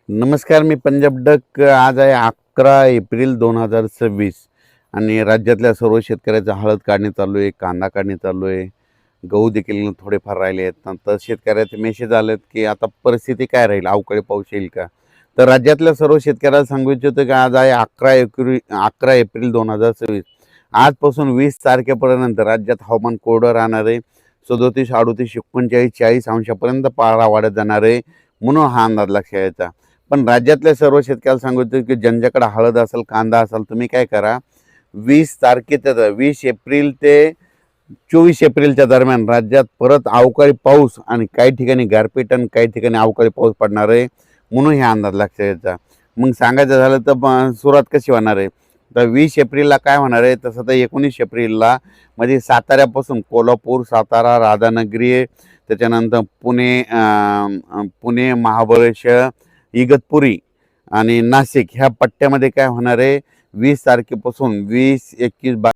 नमस्कार, मी पंजाब डक. आज आहे 11 एप्रिल 2026 आणि राज्यातल्या सर्व शेतकऱ्याचा हळद काढणी चालू आहे, कांदा काढणी चालू आहे, गहू देखील थोडेफार राहिले आहेत. नंतर शेतकऱ्याचे मेसेज आलेत की आता परिस्थिती काय राहील, अवकाळी पाऊस येईल का. तर राज्यातल्या सर्व शेतकऱ्याला सांगू इच्छितो की आज आहे 11 एप्रिल 2026. आजपासून 20 तारखेपर्यंत राज्यात हवामान कोरडं राहणार आहे. 37, 38, 39, 40 अंशापर्यंत पारा वाढत जाणार आहे, म्हणून हा अंदाज लक्षात यायचा. पण राज्यातल्या सर्व शेतकऱ्याला सांगितलं की ज्यांच्याकडे हळद असेल, कांदा असेल, तुम्ही काय करा, 20 एप्रिल ते 24 एप्रिलच्या दरम्यान राज्यात परत अवकाळी पाऊस आणि काही ठिकाणी गारपीट आणि काही ठिकाणी अवकाळी पाऊस पडणार आहे, म्हणून हे अंदाज लक्षात यायचा. मग सांगायचं झालं तर सुरुवात कशी होणार आहे, तर 20 एप्रिलला काय होणार आहे, तसं तर 19 एप्रिलला म्हणजे साताऱ्यापासून कोल्हापूर, सातारा, राधानगरी, त्याच्यानंतर पुणे, महाबळेश्वर, इगतपुरी आणि नाशिक ह्या पट्ट्यामध्ये काय होणार आहे, 20 तारखेपासून 20, 21,